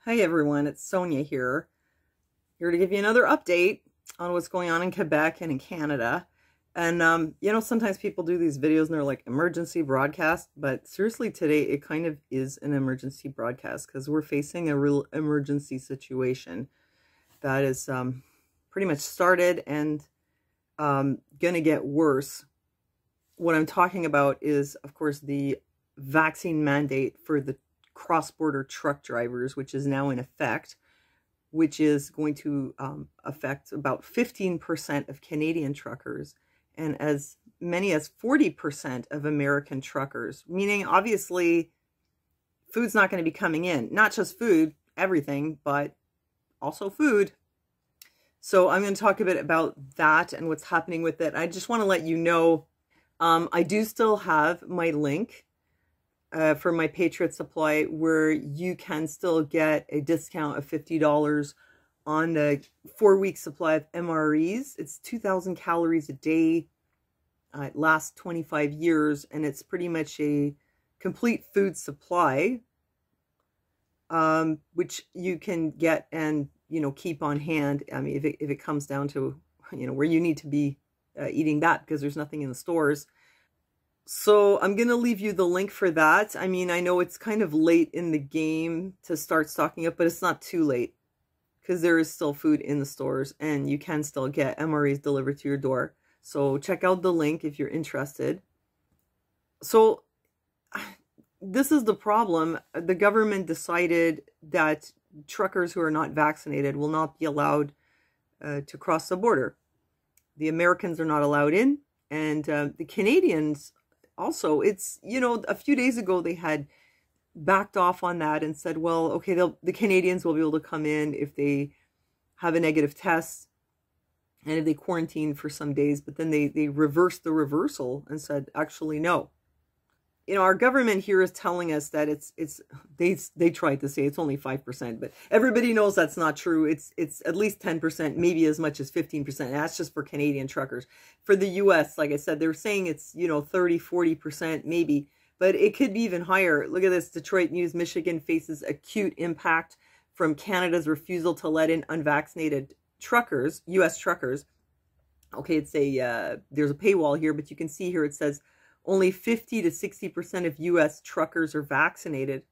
Hi everyone, it's Sonia here to give you another update on what's going on in Quebec and in Canada. And sometimes people do these videos and they're like emergency broadcast, but seriously today it kind of is an emergency broadcast because we're facing a real emergency situation that is pretty much started and gonna get worse. What I'm talking about is, of course, the vaccine mandate for the cross-border truck drivers, which is now in effect, which is going to affect about 15% of Canadian truckers and as many as 40% of American truckers, meaning obviously food's not going to be coming in. Not just food, everything, but also food. So I'm going to talk a bit about that and what's happening with it. I just want to let you know, I do still have my link for my Patriot Supply, where you can still get a discount of $50 on the 4-week supply of MREs. It's 2,000 calories a day. It lasts 25 years, and it's pretty much a complete food supply, which you can get and keep on hand. I mean, if it comes down to where you need to be eating that because there's nothing in the stores. So I'm going to leave you the link for that. I mean, I know it's kind of late in the game to start stocking up, but it's not too late because there is still food in the stores and you can still get MREs delivered to your door. So check out the link if you're interested. So this is the problem. The government decided that truckers who are not vaccinated will not be allowed to cross the border. The Americans are not allowed in, and the Canadians also. It's, a few days ago they had backed off on that and said, well, okay, the Canadians will be able to come in if they have a negative test and if they quarantine for some days. But then they reversed the reversal and said, actually, no. Our government here is telling us that they tried to say it's only 5%, but everybody knows that's not true. It's at least 10%, maybe as much as 15%. And that's just for Canadian truckers. For the US, like I said, they're saying it's, 30, 40% maybe, but it could be even higher. Look at this. Detroit News, Michigan faces acute impact from Canada's refusal to let in unvaccinated truckers, US truckers. Okay, it's there's a paywall here, but you can see here it says, only 50 to 60% of U.S. truckers are vaccinated,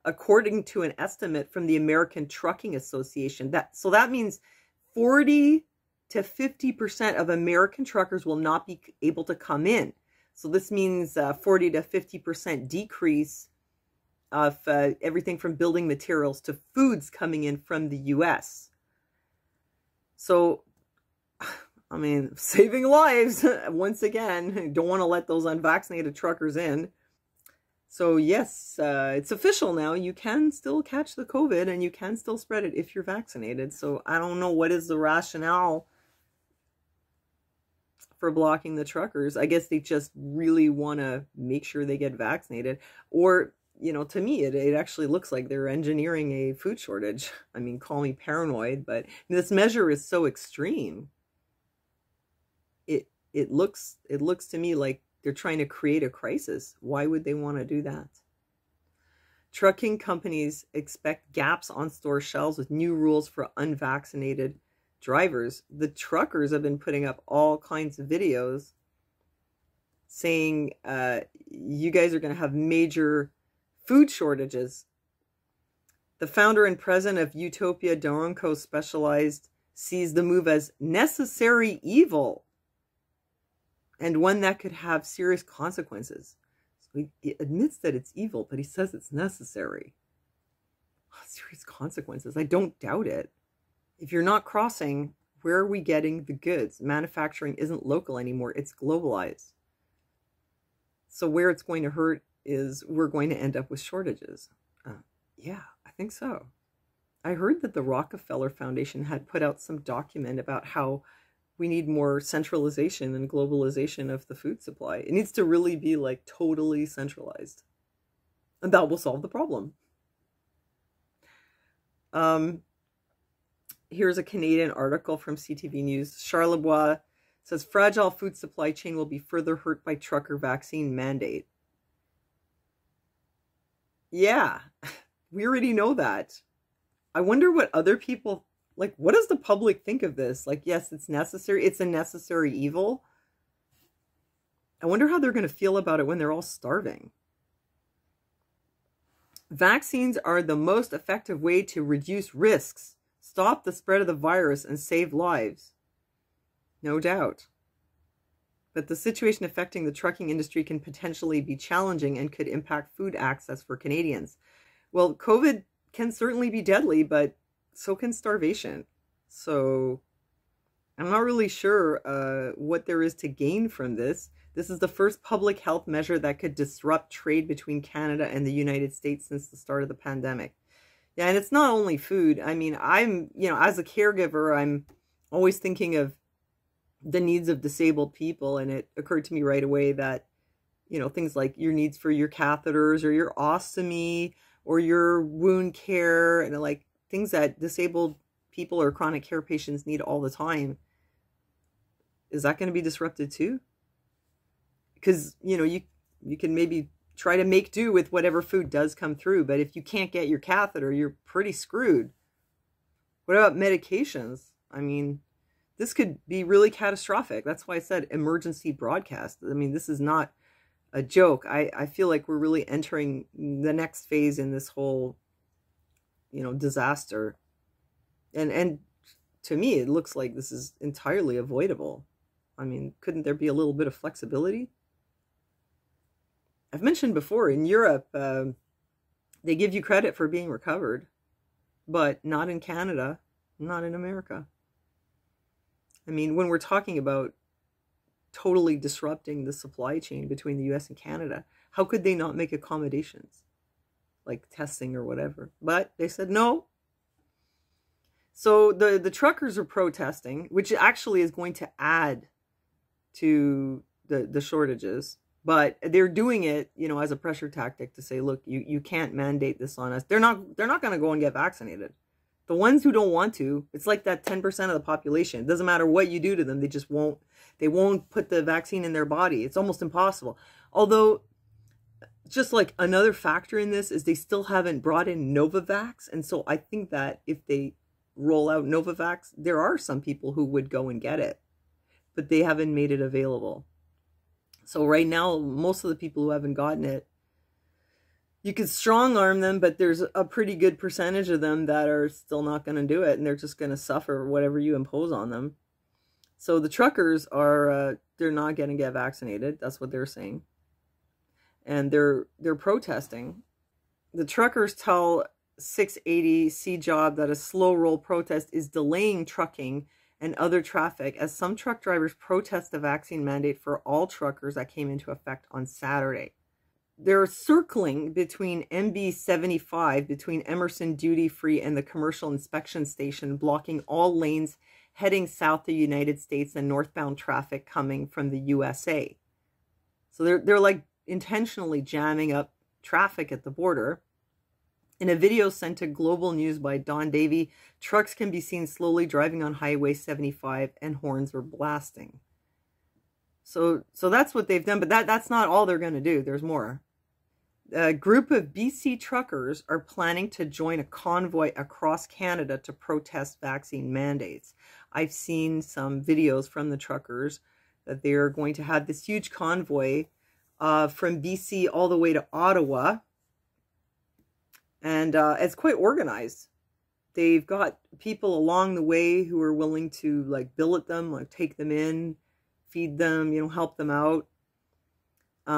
according to an estimate from the American Trucking Association. So that means 40 to 50% of American truckers will not be able to come in. So this means 40 to 50% decrease of everything from building materials to foods coming in from the U.S. So I mean, saving lives, once again. Don't want to let those unvaccinated truckers in. So yes, it's official now. You can still catch the COVID and you can still spread it if you're vaccinated. So I don't know what is the rationale for blocking the truckers. I guess they just really want to make sure they get vaccinated. Or, to me, it actually looks like they're engineering a food shortage. I mean, call me paranoid, but this measure is so extreme. It looks to me like they're trying to create a crisis. Why would they want to do that? Trucking companies expect gaps on store shelves with new rules for unvaccinated drivers. The truckers have been putting up all kinds of videos saying, you guys are going to have major food shortages. The founder and president of Utopia Doronco Specialized sees the move as necessary evil, and one that could have serious consequences. So he admits that it's evil, but he says it's necessary. Serious consequences. I don't doubt it. If you're not crossing, where are we getting the goods? Manufacturing isn't local anymore. It's globalized. So where it's going to hurt is we're going to end up with shortages. Yeah, I think so. I heard that the Rockefeller Foundation had put out some document about how we need more centralization and globalization of the food supply. It needs to really be like totally centralized. And that will solve the problem. Here's a Canadian article from CTV News. Charlebois says fragile food supply chain will be further hurt by trucker vaccine mandate. Yeah, we already know that. I wonder what other people, like, what does the public think of this? Like, yes, it's necessary. It's a necessary evil. I wonder how they're going to feel about it when they're all starving. Vaccines are the most effective way to reduce risks, stop the spread of the virus, and save lives. No doubt. But the situation affecting the trucking industry can potentially be challenging and could impact food access for Canadians. Well, COVID can certainly be deadly, but so can starvation. So I'm not really sure what there is to gain from this. This is the first public health measure that could disrupt trade between Canada and the United States since the start of the pandemic. Yeah, and it's not only food. I mean, as a caregiver, I'm always thinking of the needs of disabled people. And it occurred to me right away that, things like your needs for your catheters or your ostomy or your wound care and like things that disabled people or chronic care patients need all the time. Is that going to be disrupted too? Because, you can maybe try to make do with whatever food does come through. But if you can't get your catheter, you're pretty screwed. What about medications? I mean, this could be really catastrophic. That's why I said emergency broadcast. I mean, this is not a joke. I feel like we're really entering the next phase in this whole, disaster. And to me, it looks like this is entirely avoidable. I mean, couldn't there be a little bit of flexibility? I've mentioned before, in Europe, they give you credit for being recovered, but not in Canada, not in America. I mean, when we're talking about totally disrupting the supply chain between the US and Canada, how could they not make accommodations, like testing or whatever? But they said no. So the truckers are protesting, which actually is going to add to the shortages. But they're doing it, as a pressure tactic to say, look, you can't mandate this on us. They're not going to go and get vaccinated. The ones who don't want to, it's like that 10% of the population. It doesn't matter what you do to them. They won't put the vaccine in their body. It's almost impossible. Although, just like another factor in this is they still haven't brought in Novavax. And so I think that if they roll out Novavax, there are some people who would go and get it, but they haven't made it available. So right now, most of the people who haven't gotten it, you could strong arm them, but there's a pretty good percentage of them that are still not going to do it, and they're just going to suffer whatever you impose on them. So the truckers are, they're not going to get vaccinated. That's what they're saying. And they're protesting. The truckers tell 680 C-Job that a slow roll protest is delaying trucking and other traffic as some truck drivers protest the vaccine mandate for all truckers that came into effect on Saturday. They're circling between MB 75, between Emerson Duty Free and the Commercial Inspection Station, blocking all lanes heading south to the United States and northbound traffic coming from the USA. So they're like intentionally jamming up traffic at the border. In a video sent to Global News by Don Davey, trucks can be seen slowly driving on Highway 75 and horns were blasting. So that's what they've done, but that's not all they're going to do. There's more. A group of BC truckers are planning to join a convoy across Canada to protest vaccine mandates. I've seen some videos from the truckers that they are going to have this huge convoy from BC all the way to Ottawa. And it's quite organized. They've got people along the way who are willing to like billet them, like take them in, feed them, help them out.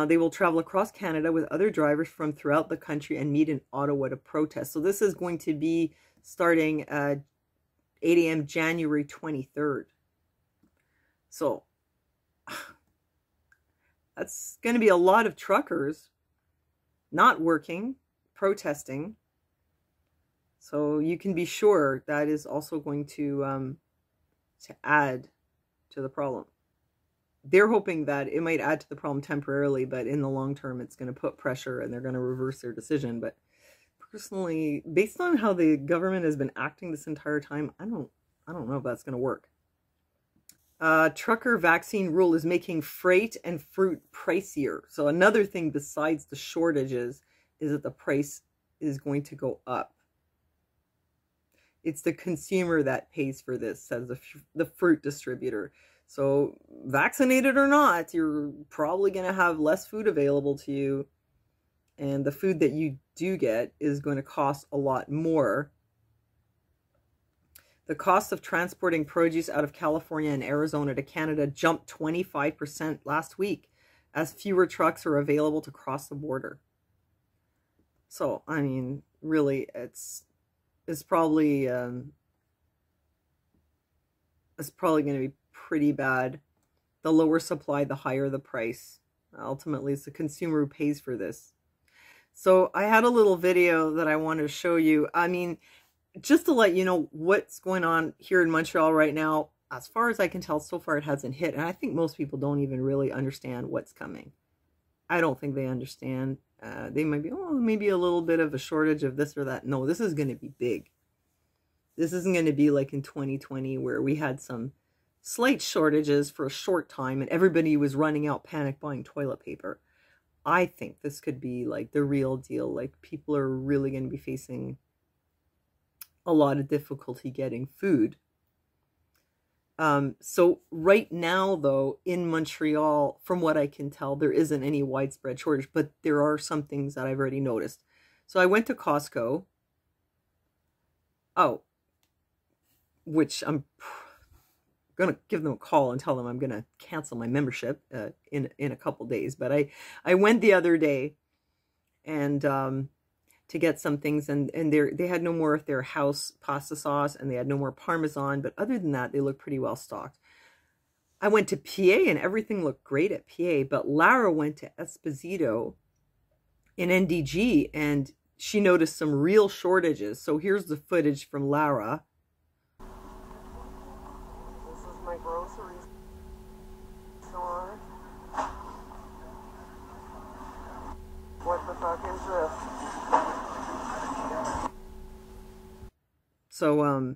They will travel across Canada with other drivers from throughout the country and meet in Ottawa to protest. So this is going to be starting at 8 a.m. January 23rd. So that's going to be a lot of truckers not working, protesting. So you can be sure that is also going to add to the problem. They're hoping that it might add to the problem temporarily, but in the long term, it's going to put pressure and they're going to reverse their decision. But personally, based on how the government has been acting this entire time, I don't know if that's going to work. Trucker vaccine rule is making freight and fruit pricier. So another thing besides the shortages is that the price is going to go up. It's the consumer that pays for this, says the fruit distributor. So vaccinated or not, you're probably going to have less food available to you. And the food that you do get is going to cost a lot more. The cost of transporting produce out of California and Arizona to Canada jumped 25% last week as fewer trucks are available to cross the border. So, I mean, really, it's probably going to be pretty bad. The lower supply, the higher the price. Ultimately, it's the consumer who pays for this. So I had a little video that I wanted to show you. I mean, just to let you know what's going on here in Montreal right now. As far as I can tell, so far it hasn't hit. And I think most people don't even really understand what's coming. I don't think they understand. They might be, oh, maybe a little bit of a shortage of this or that. No, this is going to be big. This isn't going to be like in 2020 where we had some slight shortages for a short time and everybody was running out panic buying toilet paper. I think this could be like the real deal. Like people are really going to be facing a lot of difficulty getting food. So right now, though, in Montreal, from what I can tell, there isn't any widespread shortage, but there are some things that I've already noticed. So I went to Costco. Oh, which I'm going to give them a call and tell them I'm going to cancel my membership in a couple days. But I went the other day and to get some things, and they had no more of their house pasta sauce, and they had no more Parmesan, but other than that, they look pretty well stocked. I went to PA, and everything looked great at PA, but Lara went to Esposito in NDG, and she noticed some real shortages. So here's the footage from Lara. This is my grocery store. What the fuck is this? So,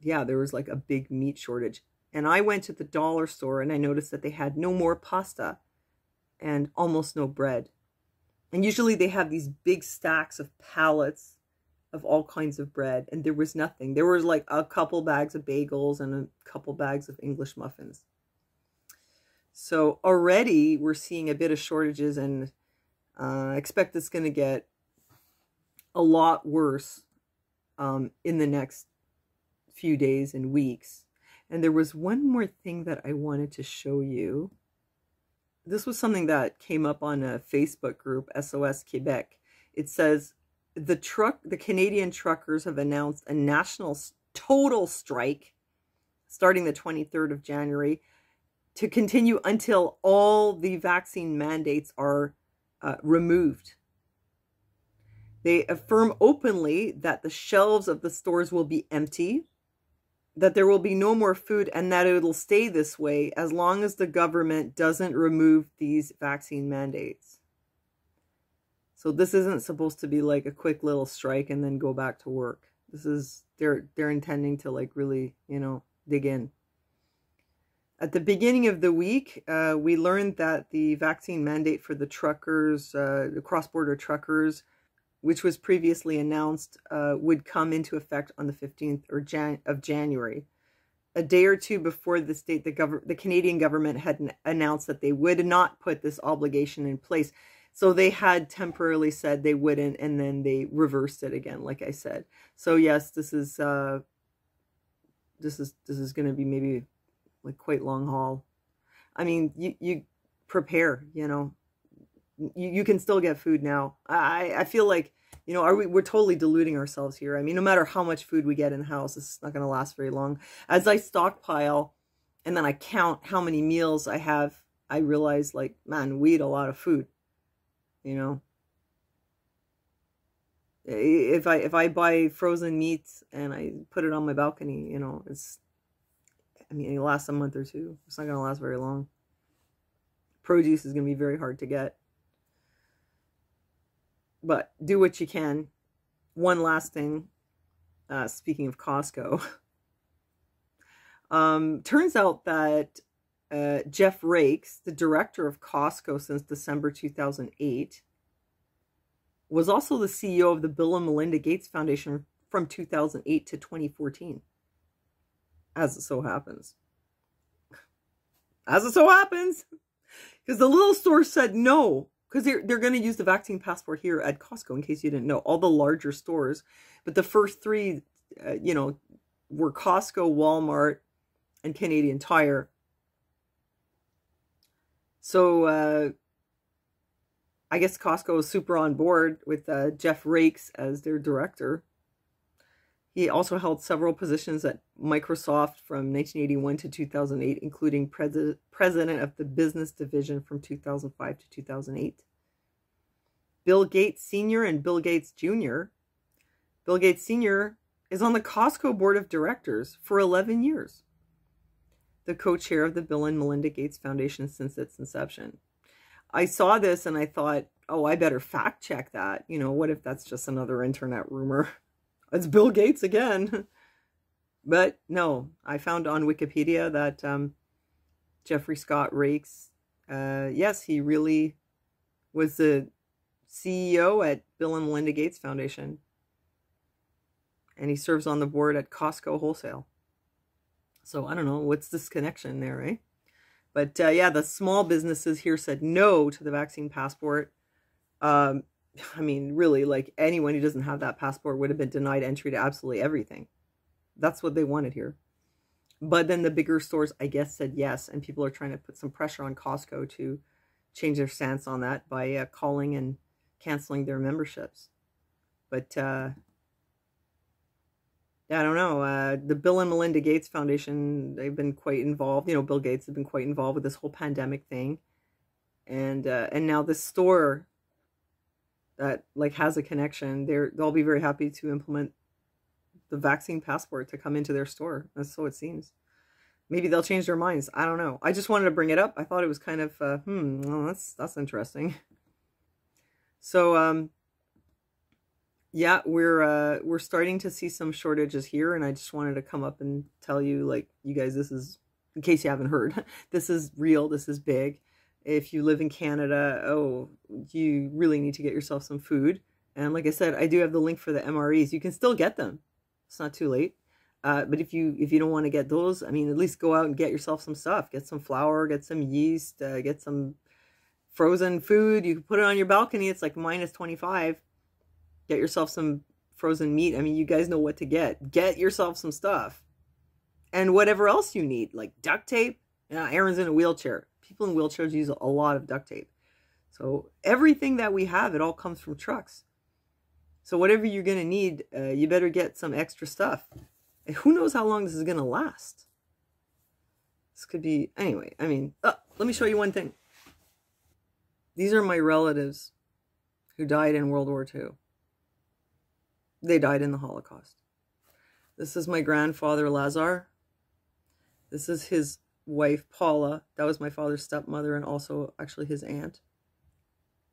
yeah, there was like a big meat shortage. And I went to the dollar store and I noticed that they had no more pasta and almost no bread. And usually they have these big stacks of pallets of all kinds of bread, and there was nothing. There was like a couple bags of bagels and a couple bags of English muffins. So already we're seeing a bit of shortages, and I expect it's going to get a lot worse in the next few days and weeks. And there was one more thing that I wanted to show you. This was something that came up on a Facebook group, SOS Quebec. It says, the Canadian truckers have announced a national total strike starting the 23rd of January to continue until all the vaccine mandates are removed. They affirm openly that the shelves of the stores will be empty, that there will be no more food, and that it will stay this way as long as the government doesn't remove these vaccine mandates. So this isn't supposed to be like a quick little strike and then go back to work. This is, they're intending to like really, you know, dig in. At the beginning of the week, we learned that the vaccine mandate for the truckers, the cross-border truckers, which was previously announced, would come into effect on the 15th of January. A day or two before this date, the Canadian government had announced that they would not put this obligation in place. So they had temporarily said they wouldn't, and then they reversed it again, like I said. So yes, this is going to be maybe like quite long haul. I mean, you prepare, you know. You can still get food now. I feel like, you know, we're totally deluding ourselves here. I mean, no matter how much food we get in the house, it's not going to last very long. As I stockpile and then I count how many meals I have, I realize, like, man, we eat a lot of food, you know. If I buy frozen meats and I put it on my balcony, you know, I mean, it lasts a month or two. It's not going to last very long. Produce is going to be very hard to get. But do what you can. One last thing, speaking of Costco. Turns out that Jeff Rakes, the director of Costco since December 2008, was also the CEO of the Bill and Melinda Gates Foundation from 2008 to 2014, as it so happens. As it so happens, because the little store said no, because they're going to use the vaccine passport here at Costco, in case you didn't know, all the larger stores. But the first three, were Costco, Walmart, and Canadian Tire. So I guess Costco is super on board with Jeff Rakes as their director. He also held several positions at Microsoft from 1981 to 2008, including president of the business division from 2005 to 2008. Bill Gates Sr. and Bill Gates Jr. Bill Gates Sr. is on the Costco board of directors for 11 years. The co-chair of the Bill and Melinda Gates Foundation since its inception. I saw this and I thought, oh, I better fact check that. What if that's just another internet rumor? It's Bill Gates again. But no, I found on Wikipedia that Jeffrey Scott Rakes, yes, he really was the CEO at Bill and Melinda Gates Foundation. And he serves on the board at Costco Wholesale. So I don't know, what's this connection there, right? But yeah, the small businesses here said no to the vaccine passport. I mean, really, like anyone who doesn't have that passport would have been denied entry to absolutely everything. That's what they wanted here. But then the bigger stores, I guess, said yes. And people are trying to put some pressure on Costco to change their stance on that by calling and canceling their memberships. But yeah, I don't know. The Bill and Melinda Gates Foundation, they've been quite involved. Bill Gates has been quite involved with this whole pandemic thing. And now this store that has a connection, they'll be very happy to implement the vaccine passport to come into their store. That's so it seems. Maybe they'll change their minds. I don't know. I just wanted to bring it up. I thought it was kind of, well, that's interesting. So, yeah, we're starting to see some shortages here, and I just wanted to come up and tell you, you guys, this is, in case you haven't heard, this is real. This is big. If you live in Canada, you really need to get yourself some food. And like I said, I do have the link for the MREs. You can still get them. It's not too late. But if you don't want to get those, I mean, at least go out and get yourself some stuff. Get some flour, get some yeast, get some frozen food. You can put it on your balcony. It's like -25. Get yourself some frozen meat. I mean, you guys know what to get. Get yourself some stuff. And whatever else you need, like duct tape. Aaron's in a wheelchair. People in wheelchairs use a lot of duct tape. So everything that we have, it all comes from trucks. So whatever you're going to need, you better get some extra stuff. And who knows how long this is going to last? This could be, anyway, I mean, let me show you one thing. These are my relatives who died in World War II. They died in the Holocaust. This is my grandfather, Lazar. This is his wife, Paula. That was my father's stepmother and also actually his aunt.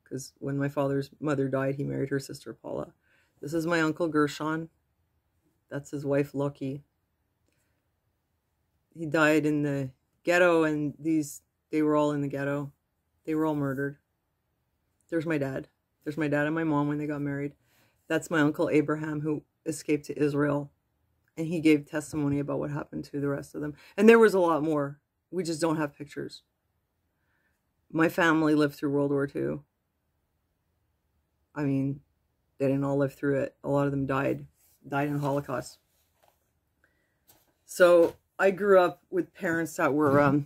Because when my father's mother died, he married her sister, Paula. This is my uncle, Gershon. That's his wife, Loki. He died in the ghetto, and they were all in the ghetto. They were all murdered. There's my dad. There's my dad and my mom when they got married. That's my uncle, Abraham, who escaped to Israel. And he gave testimony about what happened to the rest of them. And there was a lot more. We just don't have pictures. My family lived through World War II. I mean, they didn't all live through it. A lot of them died in the Holocaust. So I grew up with parents that were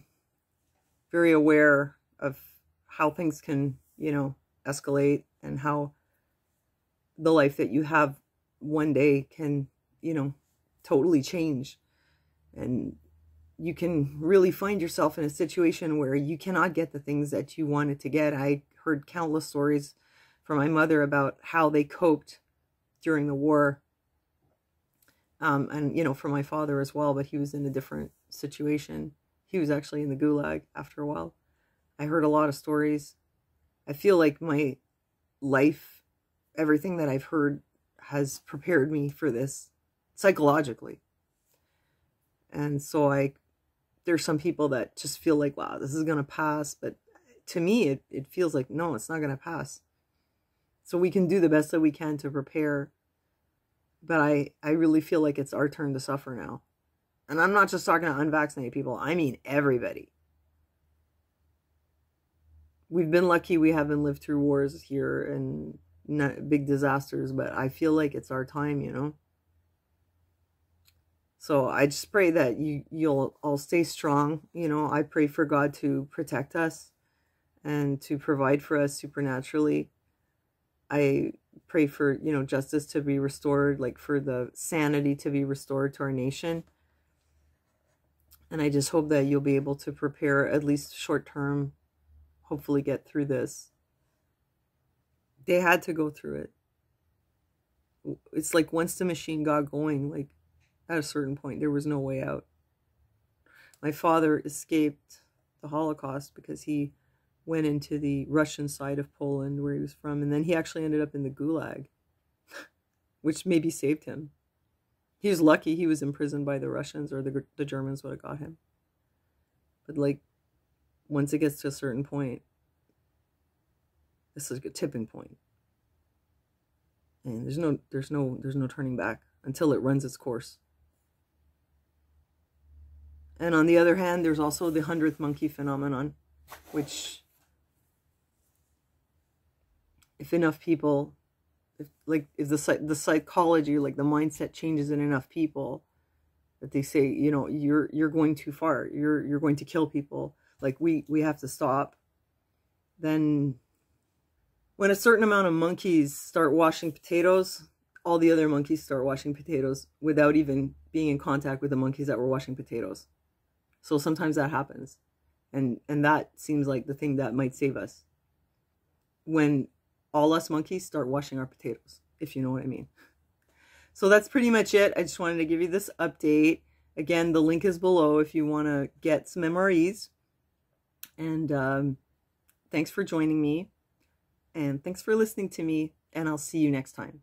very aware of how things can, escalate, and how the life that you have one day can, totally change. And you can really find yourself in a situation where you cannot get the things that you wanted to get. I heard countless stories from my mother about how they coped during the war. And, from my father as well, but he was in a different situation. He was actually in the gulag after a while. I heard a lot of stories. I feel like my life, everything that I've heard, has prepared me for this psychologically. And so there's some people that just feel like, wow, this is going to pass. But to me, it feels like, no, it's not going to pass. So we can do the best that we can to prepare. But I really feel like it's our turn to suffer now. And I'm not just talking to unvaccinated people. I mean everybody. We've been lucky we haven't lived through wars here and big disasters, but I feel like it's our time, you know? So I just pray that you'll all stay strong. You know, I pray for God to protect us and to provide for us supernaturally. I pray for, you know, justice to be restored, like for the sanity to be restored to our nation. And I just hope that you'll be able to prepare, at least short term, hopefully get through this. They had to go through it. It's like once the machine got going, like at a certain point, there was no way out. My father escaped the Holocaust because he went into the Russian side of Poland where he was from, and then he actually ended up in the Gulag, which maybe saved him. He was lucky he was imprisoned by the Russians, or the Germans would have got him. But like, once it gets to a certain point, this is like a tipping point, and there's no turning back until it runs its course. And on the other hand, there's also the 100th monkey phenomenon, which, if enough people, if the psychology, like the mindset changes in enough people, that they say, you know, you're going too far, you're going to kill people, like we have to stop. Then when a certain amount of monkeys start washing potatoes, all the other monkeys start washing potatoes without even being in contact with the monkeys that were washing potatoes. So sometimes that happens. And that seems like the thing that might save us. When all us monkeys start washing our potatoes, if you know what I mean. So that's pretty much it. I just wanted to give you this update. Again, the link is below if you want to get some MREs. And thanks for joining me. And thanks for listening to me. And I'll see you next time.